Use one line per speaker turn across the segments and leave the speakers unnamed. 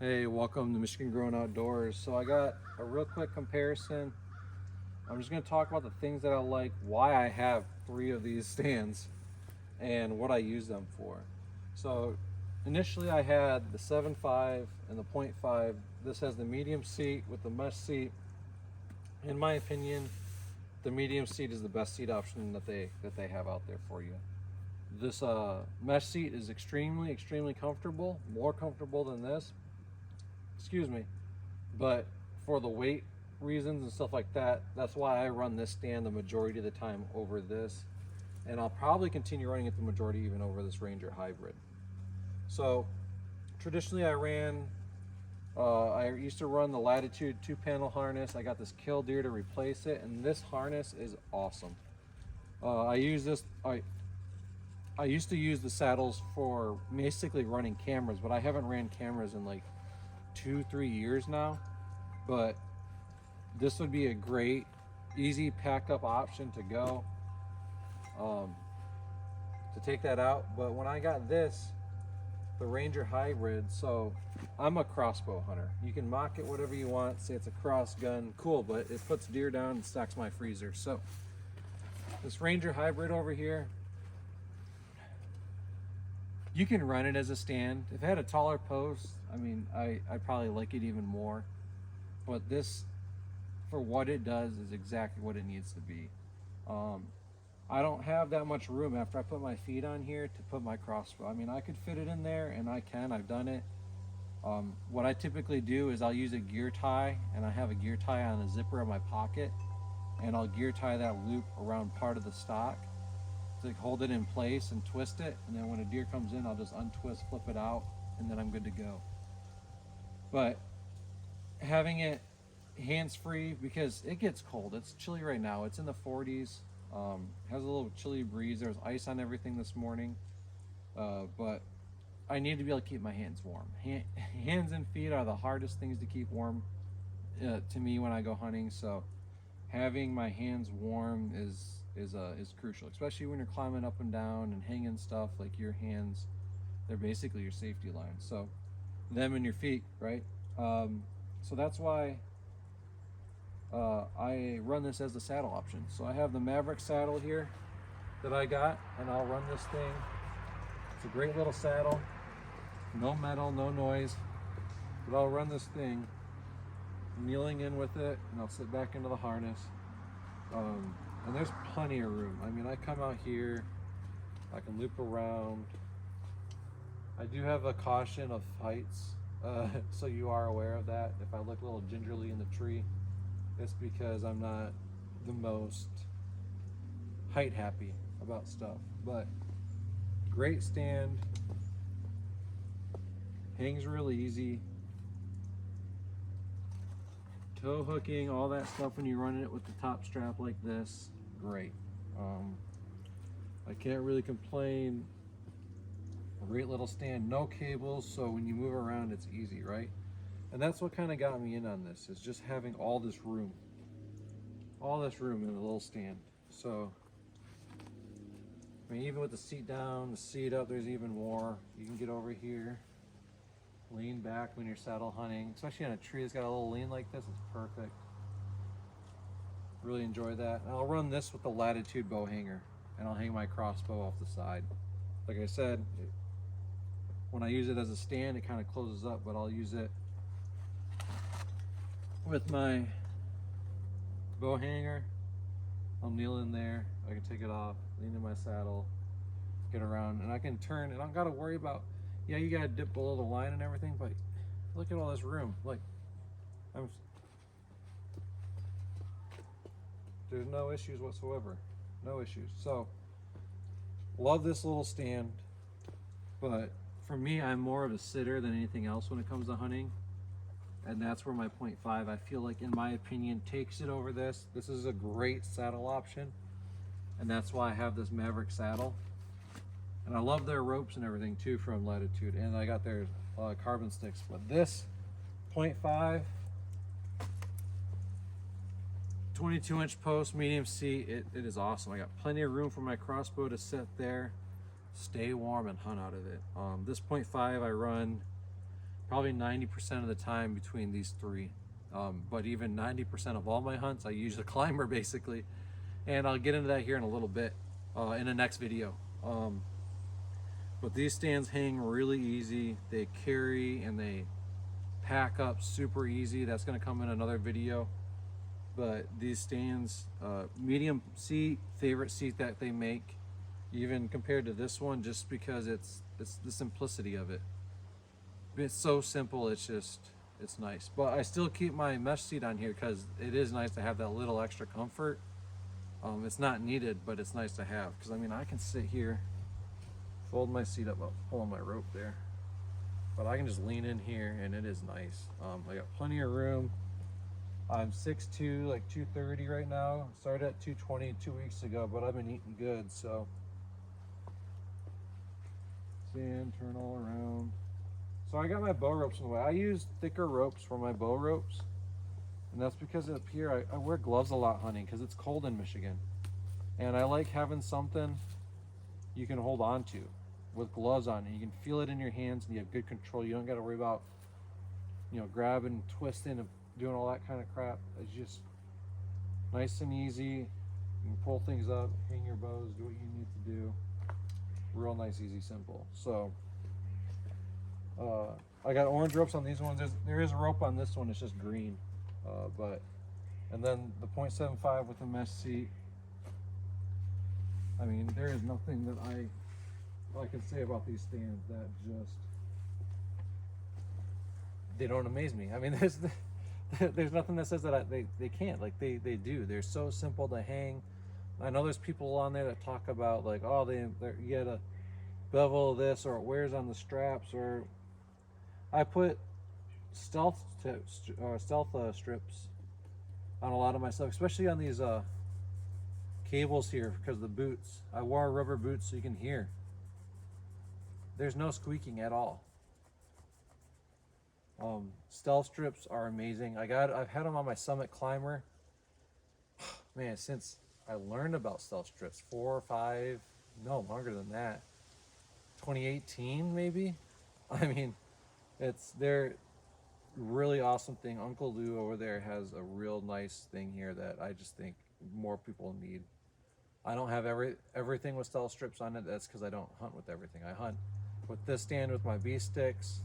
Hey, welcome to Michigan Grown Outdoors. So I got a real quick comparison. I'm just going to talk about the things that I like, why I have 3 of these stands, and what I use them for. So initially I had the 7.5 and the 0.5. This has the medium seat with the mesh seat. In my opinion, the medium seat is the best seat option that they have out there for you. This mesh seat is extremely comfortable, more comfortable than this. Excuse me, but for the weight reasons and stuff like that, that's why I run this stand the majority of the time over this, and I'll probably continue running it the majority even over this Ranger Hybrid. So traditionally I used to run the Latitude 2-panel harness. I got this Killdeer to replace it, and this harness is awesome. I use this. I used to use the saddles for basically running cameras, but I haven't ran cameras in like 2-3 years now. But this would be a great, easy pack up option to go to take that out. But when I got this, the Ranger Hybrid, so I'm a crossbow hunter. You can mock it whatever you want, say it's a cross gun, cool, but it puts deer down and stacks my freezer. So this Ranger Hybrid over here, you can run it as a stand. If it had a taller post, I mean, I probably like it even more. But this, for what it does, is exactly what it needs to be. I don't have that much room after I put my feet on here to put my crossbow. I mean, I could fit it in there, and I've done it. What I typically do is I'll use a gear tie, and I have a gear tie on the zipper of my pocket, and I'll gear tie that loop around part of the stock to hold it in place and twist it, and then when a deer comes in, I'll just untwist, flip it out, and then I'm good to go. But having it hands-free, because it gets cold, it's chilly right now, it's in the 40s, has a little chilly breeze. There was ice on everything this morning, but I need to be able to keep my hands warm. Hands and feet are the hardest things to keep warm to me when I go hunting, so having my hands warm is crucial, especially when you're climbing up and down and hanging stuff. Like, your hands, they're basically your safety line, so them and your feet, right? So that's why I run this as the saddle option. So I have the Maverick saddle here that I got, and I'll run this thing. It's a great little saddle, no metal, no noise, but I'll run this thing kneeling in with it, and I'll sit back into the harness. And there's plenty of room. I mean, I come out here, I can loop around. I do have a caution of heights, so you are aware of that. If I look a little gingerly in the tree, it's because I'm not the most height happy about stuff. But great stand, hangs real easy. Toe hooking, all that stuff when you're running it with the top strap like this, great. I can't really complain. A great little stand, no cables, so when you move around it's easy, right? And that's what kind of got me in on this, is just having all this room in a little stand. So I mean, even with the seat down, the seat up, there's even more. You can get over here, lean back when you're saddle hunting, especially on a tree that's got a little lean like this. It's perfect. Really enjoy that. And I'll run this with the Latitude bow hanger, and I'll hang my crossbow off the side. Like I said, when I use it as a stand, it kind of closes up, but I'll use it with my bow hanger. I'll kneel in there, I can take it off, lean in my saddle, get around, and I can turn, and I don't gotta worry about, yeah, you gotta dip below the line and everything, but look at all this room. Like, there's no issues whatsoever, no issues. So, love this little stand, but for me, I'm more of a sitter than anything else when it comes to hunting. And that's where my 0.5, I feel like, in my opinion, takes it over this. This is a great saddle option, and that's why I have this Maverick saddle. And I love their ropes and everything too from Latitude, and I got their carbon sticks. But this 0.5, 22-inch post, medium seat, it is awesome. I got plenty of room for my crossbow to sit there, stay warm, and hunt out of it. This 0.5 I run probably 90% of the time between these three. But even 90% of all my hunts, I use a climber basically. And I'll get into that here in a little bit in the next video. But these stands hang really easy. They carry and they pack up super easy. That's gonna come in another video. But these stands, medium seat, favorite seat that they make, even compared to this one, just because it's the simplicity of it. It's so simple, it's nice. But I still keep my mesh seat on here because it is nice to have that little extra comfort. It's not needed, but it's nice to have, because I mean, I can sit here, fold my seat up, pulling my rope there, but I can just lean in here and it is nice. I got plenty of room. I'm 6'2", like 230 right now. Started at 220 2 weeks ago, but I've been eating good, so. Stand, turn all around. So I got my bow ropes in the way. I use thicker ropes for my bow ropes. And that's because up here, I wear gloves a lot hunting because it's cold in Michigan. And I like having something you can hold on to with gloves on. And you can feel it in your hands and you have good control. You don't got to worry about, you know, grabbing, twisting, and doing all that kind of crap. It's just nice and easy. You can pull things up, hang your bows, do what you need to do. Real nice, easy, simple. So I got orange ropes on these ones. There is a rope on this one, it's just green. And then the 0.75 with the mesh seat. I mean, there is nothing that I can say about these stands that just, they don't amaze me. I mean, there's nothing that says that they can't. Like they do. They're so simple to hang. I know there's people on there that talk about like, oh, you gotta bevel this, or it wears on the straps, or I put stealth strips on a lot of my stuff, especially on these cables here because of the boots. I wore rubber boots so you can hear. There's no squeaking at all. Stealth strips are amazing. I've had them on my Summit Climber. Man, since I learned about stealth strips, 4 or 5, no, longer than that. 2018 maybe. I mean, they're really awesome thing. Uncle Lou over there has a real nice thing here that I just think more people need. I don't have everything with stealth strips on it. That's because I don't hunt with everything. I hunt with this stand with my bee sticks.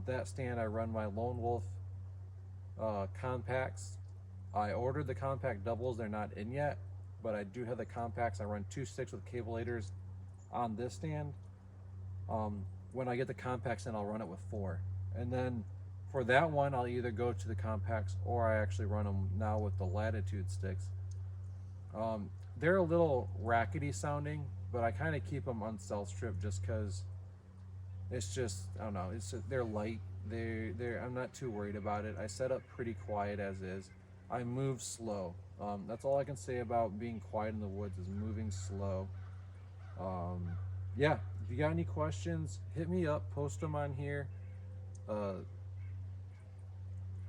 That stand I run my Lone Wolf compacts. I ordered the compact doubles. They're not in yet, but I do have the compacts. I run 2 sticks with cabelators on this stand. When I get the compacts in, I'll run it with 4. And then for that one, I'll either go to the compacts or I actually run them now with the Latitude sticks. They're a little rackety sounding, but I kind of keep them on stealth strip just because it's just, I don't know, they're light. I'm not too worried about it. I set up pretty quiet as is. I move slow. That's all I can say about being quiet in the woods, is moving slow. Yeah, if you got any questions, hit me up, post them on here. I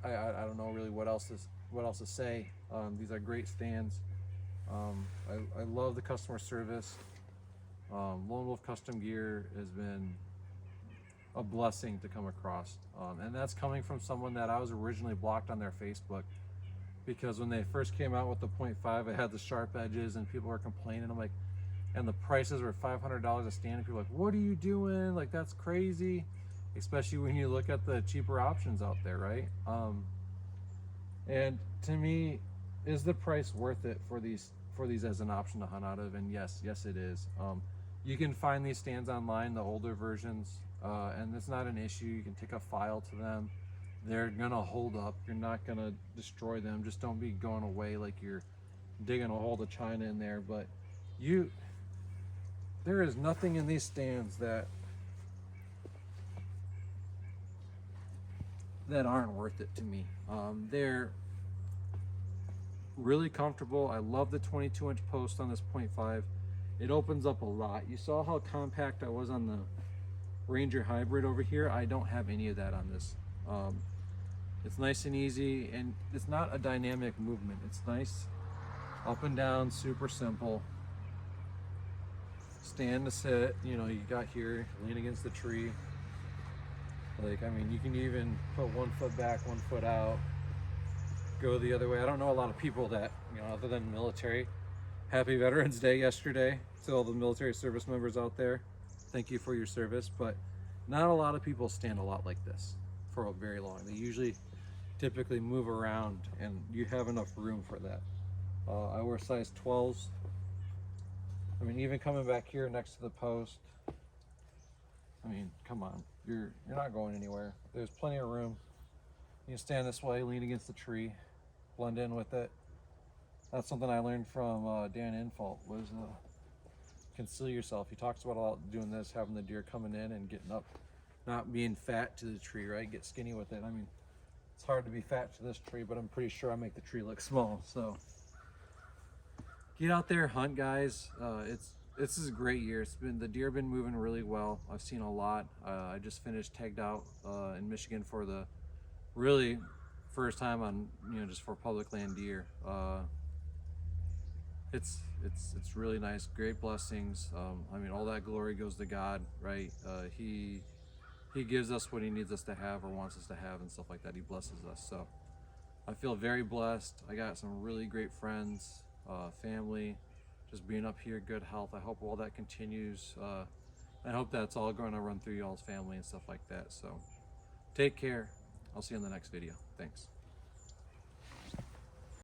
don't know really what else to say. These are great stands. I love the customer service. Lone Wolf Custom Gear has been a blessing to come across, and that's coming from someone that I was originally blocked on their Facebook, because when they first came out with the 0.5, it had the sharp edges and people were complaining. I'm like, and the prices were $500 a stand, and people were like, what are you doing? Like, that's crazy, especially when you look at the cheaper options out there, right? And to me, is the price worth it for these as an option to hunt out of? And yes it is. You can find these stands online, the older versions, and it's not an issue. You can take a file to them. They're gonna hold up. You're not gonna destroy them. Just don't be going away like you're digging a hole to China in there. But there is nothing in these stands that aren't worth it to me. They're really comfortable. I love the 22-inch post on this 0.5. It opens up a lot. You saw how compact I was on the Ranger Hybrid over here. I don't have any of that on this. It's nice and easy, and it's not a dynamic movement. It's nice up and down, super simple. Stand to sit, you know, you got here, lean against the tree. Like, I mean, you can even put 1 foot back, 1 foot out, go the other way. I don't know a lot of people that, you know, other than military. Happy Veterans Day yesterday to all the military service members out there. Thank you for your service, but not a lot of people stand a lot like this for very long. They usually typically move around, and you have enough room for that. I wear size 12s. I mean, even coming back here next to the post, I mean, come on, you're not going anywhere. There's plenty of room. You can stand this way, lean against the tree, blend in with it. That's something I learned from Dan Infalt, was conceal yourself. He talks about a lot doing this, having the deer coming in and getting up, not being fat to the tree, right? Get skinny with it. I mean, it's hard to be fat to this tree, but I'm pretty sure I make the tree look small. So get out there, hunt, guys. This is a great year. The deer have been moving really well. I've seen a lot. I just finished tagged out in Michigan for the really first time on, you know, just for public land deer. It's really nice. Great blessings. I mean, all that glory goes to God, right? He gives us what he needs us to have or wants us to have and stuff like that. He blesses us. So I feel very blessed. I got some really great friends, family, just being up here, good health. I hope all that continues. I hope that's all going to run through y'all's family and stuff like that. So take care. I'll see you in the next video. Thanks.